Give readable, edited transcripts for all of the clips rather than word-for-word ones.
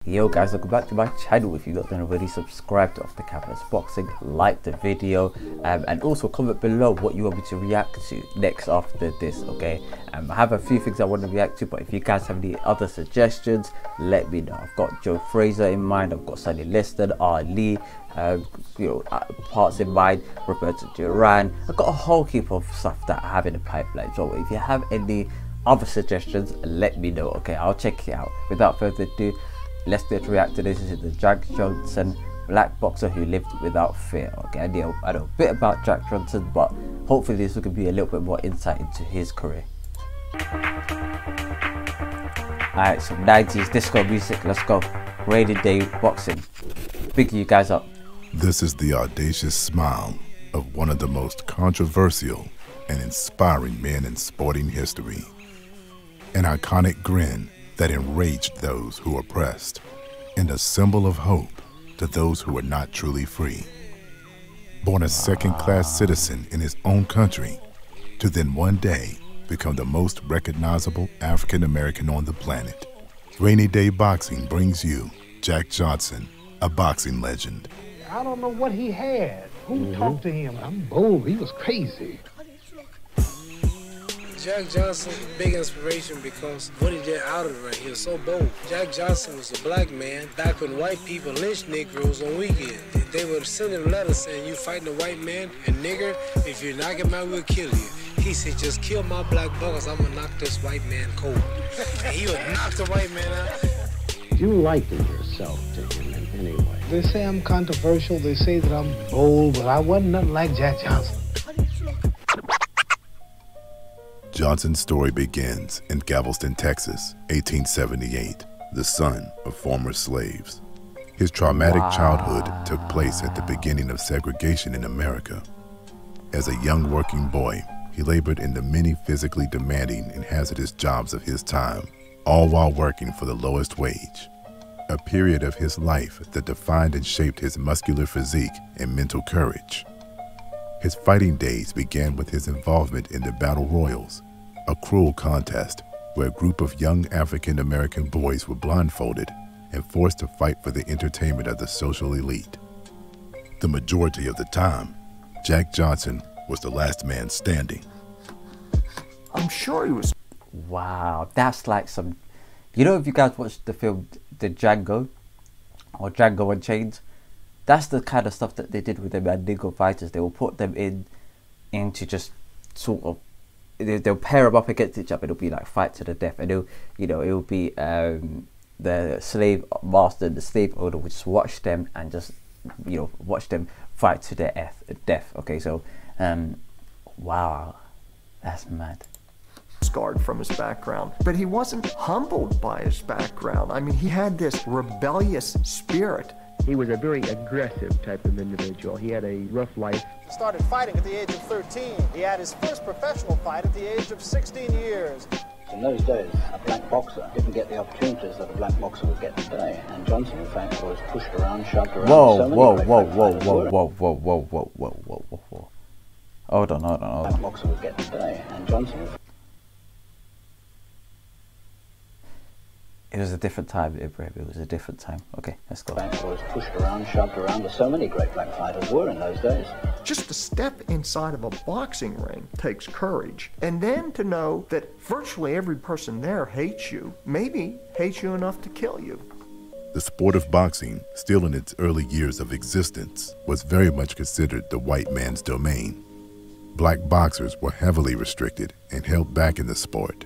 Yo guys, welcome back to my channel. If you've not done already, subscribe to Off the Canvas Boxing, like the video, and also comment below what you want me to react to next after this, okay? I have a few things I want to react to, but if you guys have any other suggestions, let me know. I've got Joe Fraser in mind, I've got Sonny Liston, Ali, parts in mind, Roberto Duran. I've got a whole heap of stuff that I have in the pipeline, so if you have any other suggestions, let me know, okay? I'll check it out. Without further ado, let's get to react to this. This is the Jack Johnson, black boxer who lived without fear. Okay, I know a bit about Jack Johnson, but hopefully this will give you a little bit more insight into his career. Alright, so 90s disco music, let's go. Rainy Day Boxing. Picking you guys up. This is the audacious smile of one of the most controversial and inspiring men in sporting history. An iconic grin that enraged those who oppressed, and a symbol of hope to those who are not truly free. Born a second-class citizen in his own country, to then one day become the most recognizable African-American on the planet. Rainy Day Boxing brings you Jack Johnson, a boxing legend. I don't know what he had. Who talked to him? I'm bold. He was crazy. Jack Johnson, big inspiration because what he did out of the ring, he was so bold. Jack Johnson was a black man back when white people lynched Negroes on weekends. They would send him letters saying, "You fighting a white man and nigger, if you knock him out, we'll kill you." He said, "Just kill my black buggers, I'm gonna knock this white man cold." And he would knock the white man out. You liken yourself to him in any way? They say I'm controversial. They say that I'm bold, but I wasn't nothing like Jack Johnson. Johnson's story begins in Galveston, Texas, 1878, the son of former slaves. His traumatic childhood took place at the beginning of segregation in America. As a young working boy, he labored in the many physically demanding and hazardous jobs of his time, all while working for the lowest wage. A period of his life that defined and shaped his muscular physique and mental courage. His fighting days began with his involvement in the Battle Royals, a cruel contest where a group of young African-American boys were blindfolded and forced to fight for the entertainment of the social elite. The majority of the time, Jack Johnson was the last man standing. I'm sure he was. Wow, that's like some... You know, if you guys watched the film The Django or Django Unchained, that's the kind of stuff that they did with the Mandingo fighters. They will put them into just sort of, they'll pair them up against each other. It'll be like fight to the death, and it'll be the slave master and the slave owner would just watch them and just watch them fight to their death. Okay, so wow, that's mad. Scarred from his background, but he wasn't humbled by his background. I mean, he had this rebellious spirit. He was a very aggressive type of individual. He had a rough life. Started fighting at the age of 13. He had his first professional fight at the age of 16 years. In those days, a black boxer didn't get the opportunities that a black boxer would get today. And Johnson, in fact, was pushed around, shoved around. Whoa. Hold on. Black boxer would get today. And Johnson... It was a different time, Ibrahim. It was a different time. Okay, let's go. Was pushed around, shoved around, as so many great black fighters were in those days. Just to step inside of a boxing ring takes courage. And then to know that virtually every person there hates you, maybe hates you enough to kill you. The sport of boxing, still in its early years of existence, was very much considered the white man's domain. Black boxers were heavily restricted and held back in the sport.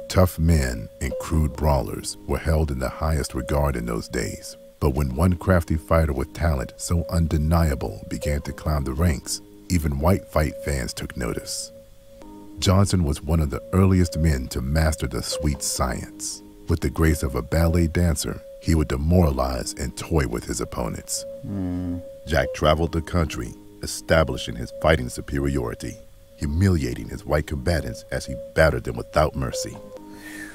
Tough men and crude brawlers were held in the highest regard in those days. But when one crafty fighter with talent so undeniable began to climb the ranks, even white fight fans took notice. Johnson was one of the earliest men to master the sweet science. With the grace of a ballet dancer, he would demoralize and toy with his opponents. Jack traveled the country, establishing his fighting superiority, humiliating his white combatants as he battered them without mercy.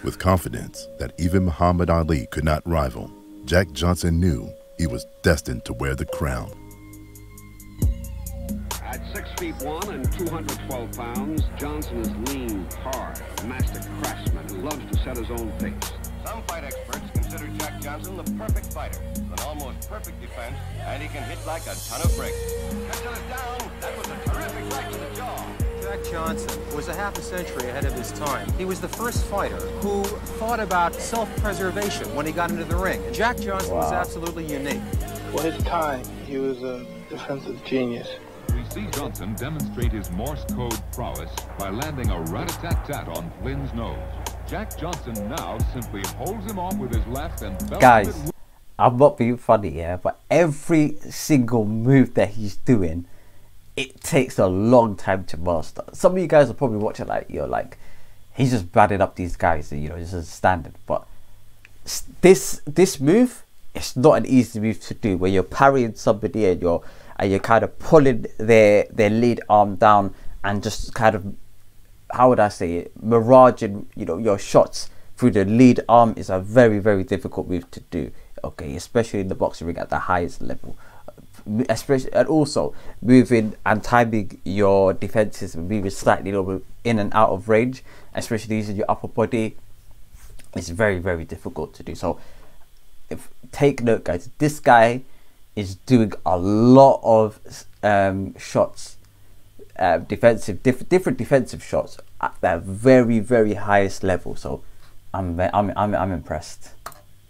With confidence that even Muhammad Ali could not rival, Jack Johnson knew he was destined to wear the crown. At 6'1" and 212 pounds, Johnson is lean, hard, a master craftsman who loves to set his own pace. Some fight experts consider consider Jack Johnson the perfect fighter, with an almost perfect defense, and he can hit like a ton of bricks. Ketchel is down. That was a terrific right to the jaw. Jack Johnson was a half a century ahead of his time. He was the first fighter who thought about self-preservation when he got into the ring. And Jack Johnson was absolutely unique. For his time, he was a defensive genius. We see Johnson demonstrate his Morse code prowess by landing a rat-a-tat-tat on Flynn's nose. Jack Johnson now simply holds him off with his left and guys, I'm not being funny, yeah, but every single move that he's doing, it takes a long time to master. Some of you guys are probably watching like, you're like, he's just batting up these guys, you know, this is standard. But this move, it's not an easy move to do, where you're parrying somebody and you're kind of pulling their lead arm down and just kind of, how would I say it, miraging, you know, your shots through the lead arm is a very, very difficult move to do. Okay, especially in the boxing ring at the highest level. Especially, and also moving and timing your defenses, moving slightly over in and out of range, especially using your upper body, is very, very difficult to do. So take note, guys, this guy is doing a lot of shots, different defensive shots at the very, very highest level. So I'm impressed.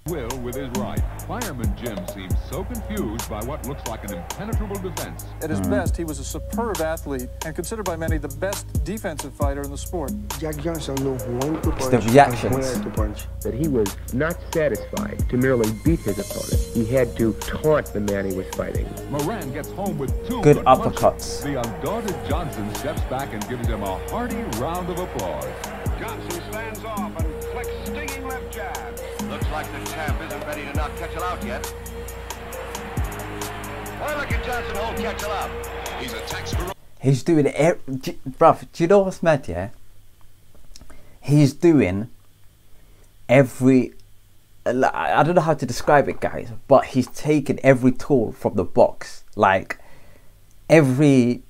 Will with his right. Fireman Jim seems so confused by what looks like an impenetrable defense. At his best, he was a superb athlete and considered by many the best defensive fighter in the sport. Jack Johnson knew when to punch the reactions. and where to punch. That he was not satisfied to merely beat his opponent. He had to taunt the man he was fighting. Moran gets home with two good punches. uppercuts. The undaunted Johnson steps back and gives him a hearty round of applause. Johnson stands off and flicks stinging left jab. Looks like the champ isn't ready to knock Ketchel out yet. Well, look at Johnson hold Ketchel up. He's attacks for... He's doing it, bruv, do you know what's mad, yeah? He's doing every, I don't know how to describe it, guys, but he's taken every tool from the box. Like, every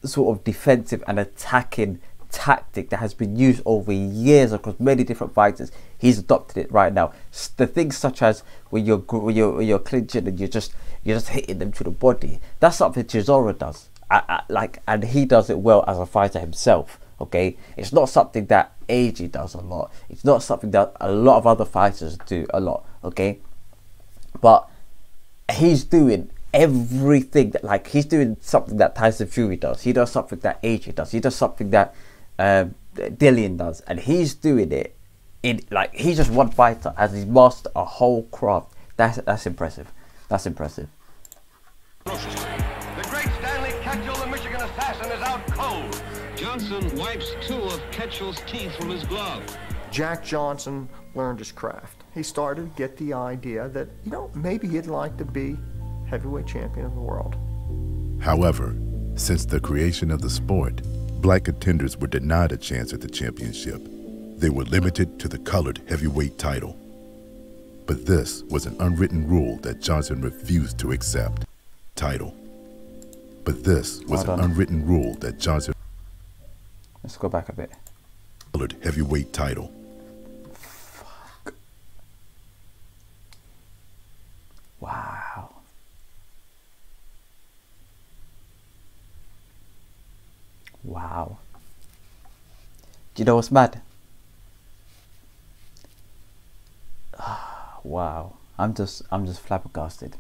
sort of defensive and attacking tactic that has been used over years across many different fighters, he's adopted it right now. The things such as when you're clinching and you're just hitting them to the body, that's something Chisora does, and he does it well as a fighter himself. Okay, it's not something that AG does a lot. It's not something that a lot of other fighters do a lot. Okay, but he's doing everything that, like, he's doing something that Tyson Fury does. He does something that AG does. He does something that Dillian does, and he's doing it in, like, he's just one fighter as he's mastered a whole craft. That's impressive. That's impressive. The great Stanley Ketchel, the Michigan assassin, is out cold. Johnson wipes two of Ketchel's teeth from his glove. Jack Johnson learned his craft. He started to get the idea that, you know, maybe he'd like to be heavyweight champion of the world. However, since the creation of the sport, black contenders were denied a chance at the championship. They were limited to the colored heavyweight title. But this was an unwritten rule that Johnson refused to accept. But this was an unwritten rule that Johnson... Let's go back a bit. Colored heavyweight title. Fuck. Wow. Wow. Do you know what's mad? Wow. I'm just flabbergasted.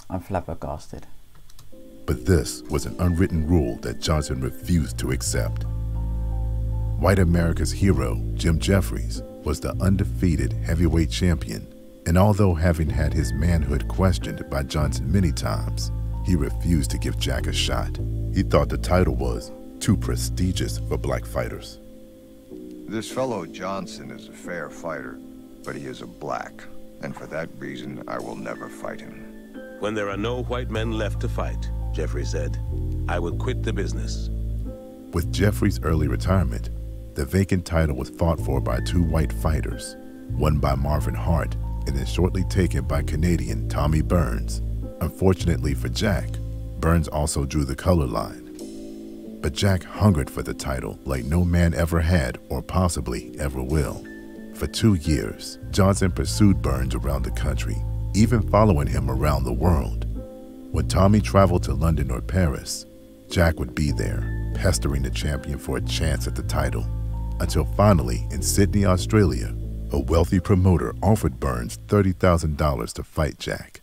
I'm flabbergasted. But this was an unwritten rule that Johnson refused to accept. White America's hero, Jim Jeffries, was the undefeated heavyweight champion, and although having had his manhood questioned by Johnson many times, he refused to give Jack a shot. He thought the title was too prestigious for black fighters. This fellow Johnson is a fair fighter, but he is a black, and for that reason I will never fight him. When there are no white men left to fight, Jeffrey said, I will quit the business. With Jeffrey's early retirement, the vacant title was fought for by two white fighters, one by Marvin Hart and then shortly taken by Canadian Tommy Burns. Unfortunately for Jack, Burns also drew the color line. But Jack hungered for the title like no man ever had or possibly ever will. For 2 years, Johnson pursued Burns around the country, even following him around the world. When Tommy traveled to London or Paris, Jack would be there, pestering the champion for a chance at the title, until finally, in Sydney, Australia, a wealthy promoter offered Burns $30,000 to fight Jack,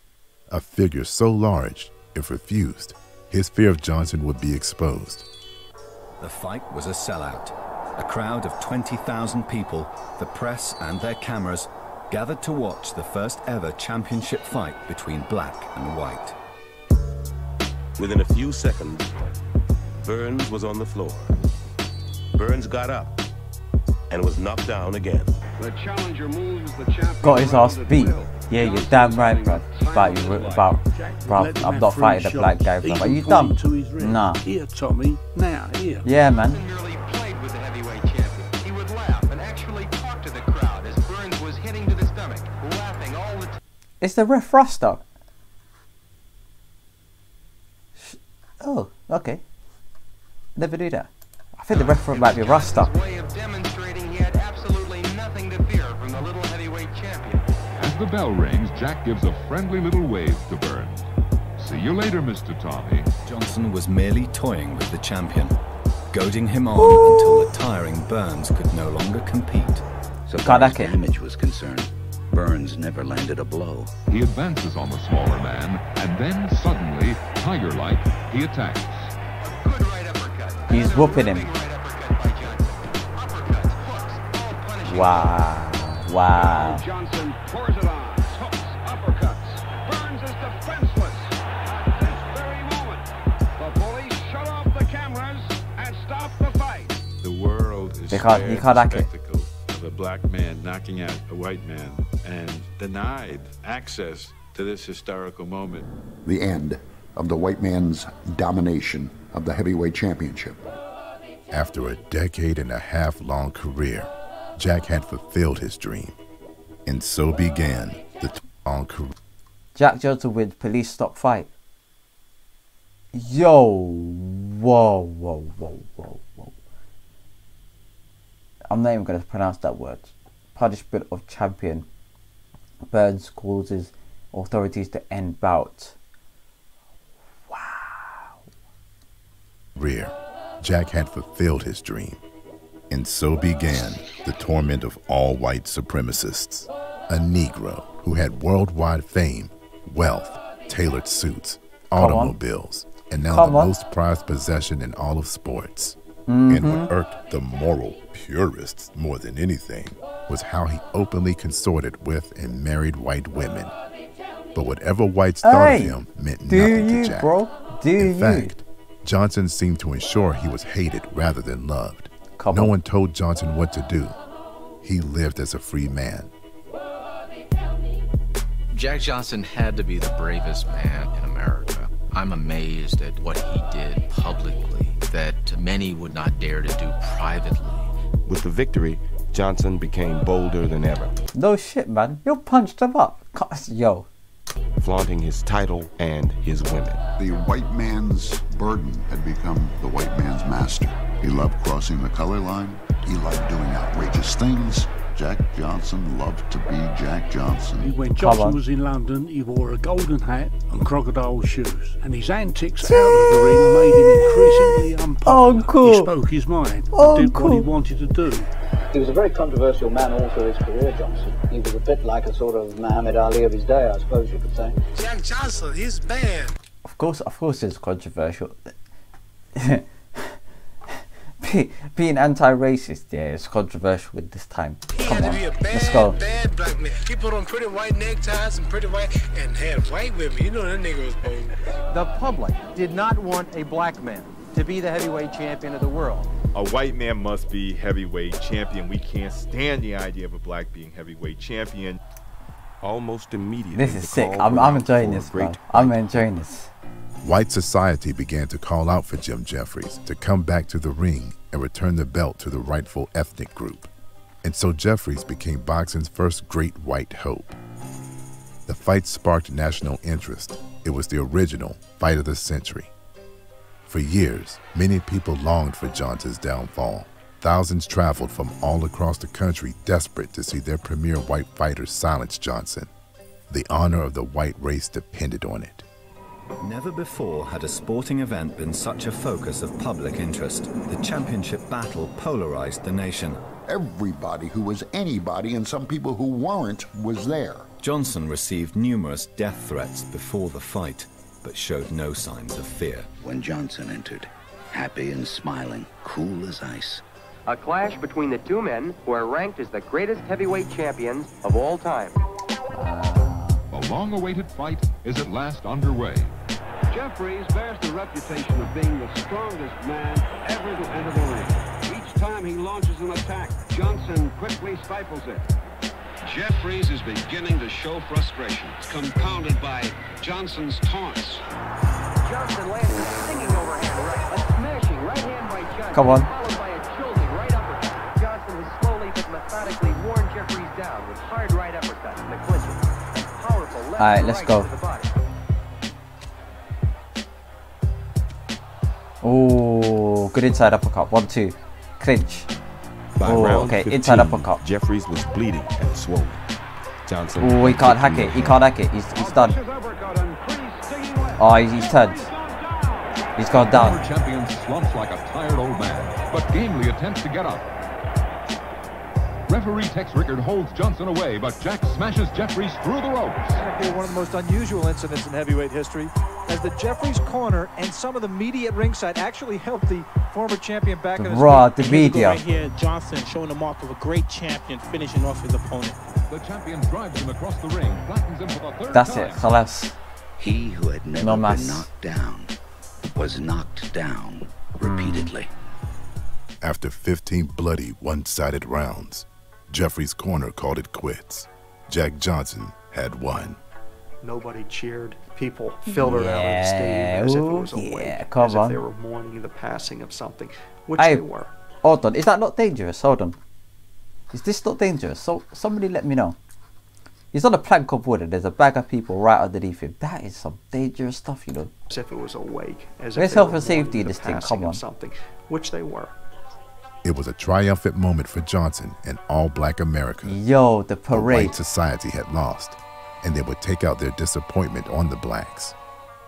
a figure so large, if refused, his fear of Johnson would be exposed. The fight was a sellout. A crowd of 20,000 people, the press and their cameras, gathered to watch the first ever championship fight between black and white. Within a few seconds, Burns was on the floor. Burns got up and was knocked down again. The challenger moves, the champion got his ass beat. Yeah, you're damn right, bro. Bro, I'm not fighting a black guy, bro. Are you dumb? Nah. Here, Tommy. Now, here. Yeah, man. Played with the heavyweight champion. He would laugh and actually talk to the crowd as Burns was hitting to the stomach, laughing all the time. It's the ref Rasta. Oh, okay. Never do that. I think the ref might be Rasta. Way of demonstrating he had absolutely nothing to fear from the little heavyweight champion. As the bell rings, Jack gives a friendly little wave to Burns. See you later, Mr. Tommy. Johnson was merely toying with the champion, goading him on until the tiring Burns could no longer compete. So far as damage was concerned, Burns never landed a blow. He advances on the smaller man, and then suddenly, tiger-like, he attacks. He's whooping him. Wow. Wow. Johnson pours it on. Hooks, uppercuts. Burns is defenseless. At this very moment, the police shut off the cameras and stopped the fight. The world is spared the spectacle of a black man knocking out a white man and denied access to this historical moment. The end of the white man's domination of the heavyweight championship. After a decade-and-a-half-long career, Jack had fulfilled his dream, and so began the long career. Jack Johnson wins police stop fight. Yo, whoa, whoa, whoa, whoa, whoa. I'm not even going to pronounce that word. Punishment of champion. Burns causes authorities to end bout. Jack had fulfilled his dream, and so began the torment of all white supremacists. A Negro who had worldwide fame, wealth, tailored suits, automobiles, and now the most prized possession in all of sports. And what irked the moral purists more than anything was how he openly consorted with and married white women. But whatever whites thought of him meant nothing to Jack. In fact, Johnson seemed to ensure he was hated rather than loved. No one told Johnson what to do. He lived as a free man. Jack Johnson had to be the bravest man in America. I'm amazed at what he did publicly that many would not dare to do privately. With the victory, Johnson became bolder than ever. No shit, man. You punched him up. Yo. Flaunting his title and his women. The white man's burden had become the white man's master. He loved crossing the color line. He loved doing outrageous things. Jack Johnson loved to be Jack Johnson. When Johnson was in London, he wore a golden hat and crocodile shoes, and his antics out of the ring made him increasingly unpopular. He spoke his mind and did what he wanted to do. He was a very controversial man all through his career, Johnson. He was a bit like a sort of Muhammad Ali of his day, I suppose you could say. Jack Johnson, he's banned. Of course it's controversial. Being anti-racist, yeah, it's controversial at this time. Come on, let's go. Bad black man. He put on pretty white neckties and pretty white, and had white women. You know that nigga was bold. The public did not want a black man to be the heavyweight champion of the world. A white man must be heavyweight champion. We can't stand the idea of a black being heavyweight champion. Almost immediately. This is sick. I'm enjoying this, bro. I'm enjoying this. White society began to call out for Jim Jeffries to come back to the ring and return the belt to the rightful ethnic group. And so Jeffries became boxing's first great white hope. The fight sparked national interest. It was the original fight of the century. For years, many people longed for Johnson's downfall. Thousands traveled from all across the country, desperate to see their premier white fighter silence Johnson. The honor of the white race depended on it. Never before had a sporting event been such a focus of public interest. The championship battle polarized the nation. Everybody who was anybody and some people who weren't was there. Johnson received numerous death threats before the fight, but showed no signs of fear. When Johnson entered, happy and smiling, cool as ice. A clash between the two men who are ranked as the greatest heavyweight champions of all time. The long-awaited fight is at last underway. Jeffries bears the reputation of being the strongest man ever to enter the ring. Each time he launches an attack, Johnson quickly stifles it. Jeffries is beginning to show frustration, compounded by Johnson's taunts. Johnson lands a stinging overhand right, a smashing right hand by Johnson. Come on. Followed by a jolting right uppercut. Johnson has slowly but methodically worn Jeffries down with hard right uppercuts in the clinches. All right, let's go. Oh, good inside uppercut. 1, 2. Clinch. Oh, okay. 15, inside uppercut. Jeffries was bleeding and swollen. Johnson. Oh, he can't hack it. He can't hack it. He's done. Oh, he's turned. He's gone down. Former champion slumps like a tired old man, but gamely attempts to get up. Referee Tex Rickard holds Johnson away, but Jack smashes Jeffries through the ropes. One of the most unusual incidents in heavyweight history, as the Jeffries corner and some of the media at ringside actually helped the former champion back in his the media. Right here, Johnson showing the mark of a great champion, finishing off his opponent. The champion drives him across the ring, flattens him for the third That's time. it, khalas. He who had never been knocked down was knocked down repeatedly. After 15 bloody, one-sided rounds, Jeffries' corner called it quits. Jack Johnson had won. Nobody cheered. People filtered out of the stadium as if it was a wake, as if they were mourning the passing of something, which they were. Hold on, is that not dangerous? Hold on. Is this not dangerous? So somebody let me know. He's on a plank of wood and there's a bag of people right underneath him. That is some dangerous stuff, you know. As if it was a wake. As There's if they health were and safety mourning in the this thing, passing come on. of something, which they were. It was a triumphant moment for Johnson and all black America. Yo, the parade. The white society had lost, and they would take out their disappointment on the blacks.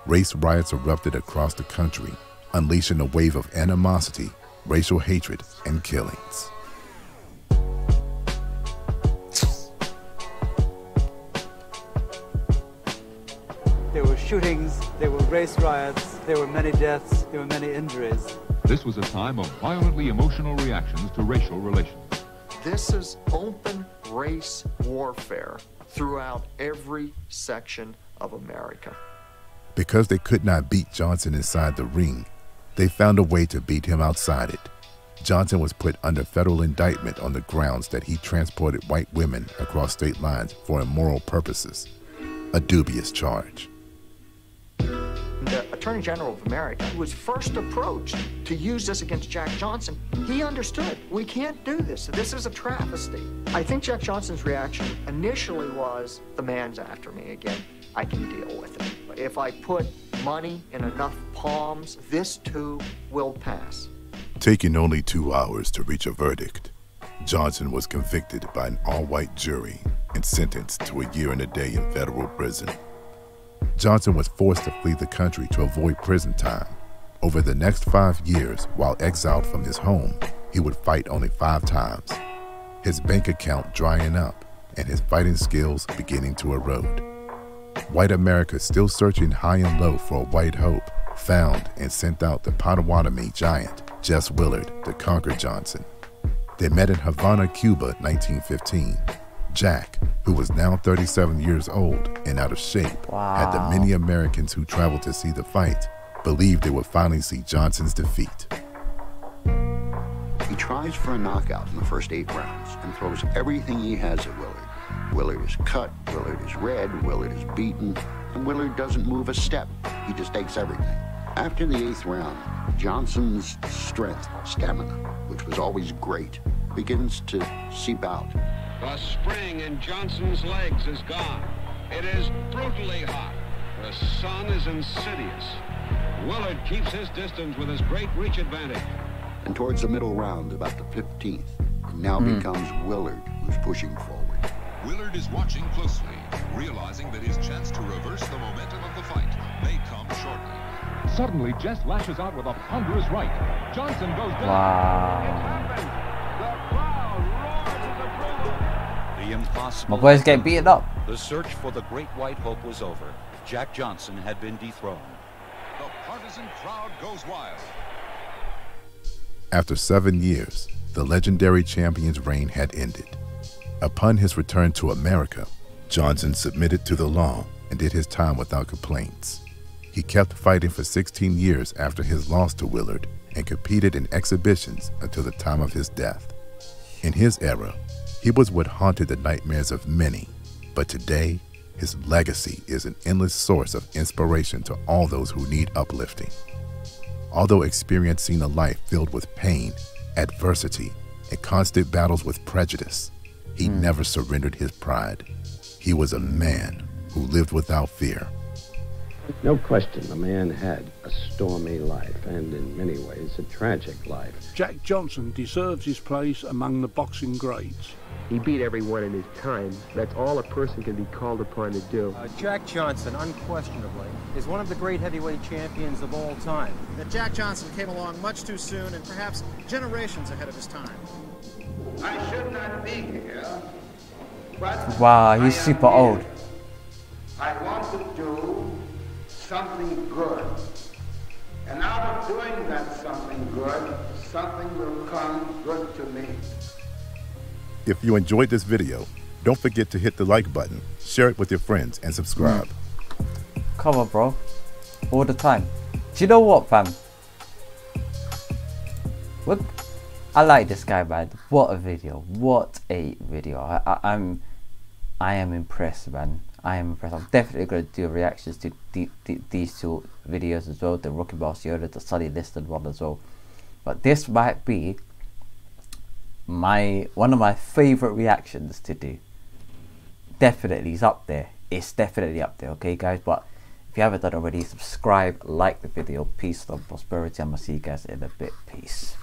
Race riots erupted across the country, unleashing a wave of animosity, racial hatred, and killings. There were shootings, there were race riots, there were many deaths, there were many injuries. This was a time of violently emotional reactions to racial relations. This is open race warfare throughout every section of America. Because they could not beat Johnson inside the ring, they found a way to beat him outside it. Johnson was put under federal indictment on the grounds that he transported white women across state lines for immoral purposes, a dubious charge. The Attorney General of America was first approached to use this against Jack Johnson. He understood, we can't do this. This is a travesty. I think Jack Johnson's reaction initially was, the man's after me again. I can deal with it. If I put money in enough palms, this too will pass. Taking only 2 hours to reach a verdict, Johnson was convicted by an all-white jury and sentenced to a year and a day in federal prison. Johnson was forced to flee the country to avoid prison time. Over the next 5 years, while exiled from his home, he would fight only 5 times, his bank account drying up and his fighting skills beginning to erode. White America, still searching high and low for a white hope, found and sent out the Potawatomi giant, Jess Willard, to conquer Johnson. They met in Havana, Cuba, 1915. Jack, who was now 37 years old and out of shape, had the many Americans who traveled to see the fight believed they would finally see Johnson's defeat. He tries for a knockout in the first 8 rounds and throws everything he has at Willard. Willard is cut, Willard is red, Willard is beaten, and Willard doesn't move a step. He just takes everything. After the 8th round, Johnson's strength, stamina, which was always great, begins to seep out. The spring in Johnson's legs is gone. It is brutally hot. The sun is insidious. Willard keeps his distance with his great reach advantage. And towards the middle round, about the 15th, it now becomes Willard who's pushing forward. Willard is watching closely, realizing that his chance to reverse the momentum of the fight may come shortly. Suddenly, Jess lashes out with a ponderous right. Johnson goes down. Wow. The impossible. My boy's getting beaten up. The search for the great white hope was over. Jack Johnson had been dethroned. The partisan crowd goes wild. After 7 years, the legendary champion's reign had ended. Upon his return to America, Johnson submitted to the law and did his time without complaints. He kept fighting for 16 years after his loss to Willard and competed in exhibitions until the time of his death. In his era, he was what haunted the nightmares of many, but today, his legacy is an endless source of inspiration to all those who need uplifting. Although experiencing a life filled with pain, adversity, and constant battles with prejudice, he never surrendered his pride. He was a man who lived without fear. No question, the man had a stormy life and in many ways a tragic life. Jack Johnson deserves his place among the boxing greats. He beat everyone in his time. That's all a person can be called upon to do. Jack Johnson, unquestionably, is one of the great heavyweight champions of all time. That Jack Johnson came along much too soon and perhaps generations ahead of his time. I should not be here, but wow, he's super old. I want to do something good. And out of doing that something good, something will come good to me. If you enjoyed this video, don't forget to hit the like button, share it with your friends, and subscribe. Come on, bro. All the time. Do you know what, fam? What? I like this guy, man. What a video. What a video. I am impressed, man. I am impressed. I'm definitely going to do reactions to these two videos as well. The Rocky Balboa, the Sonny Liston one as well. But this might be one of my favorite reactions to do. Definitely, it's up there. It's definitely up there, okay, guys? But if you haven't done already, subscribe, like the video. Peace, love, prosperity. I'm gonna see you guys in a bit. Peace.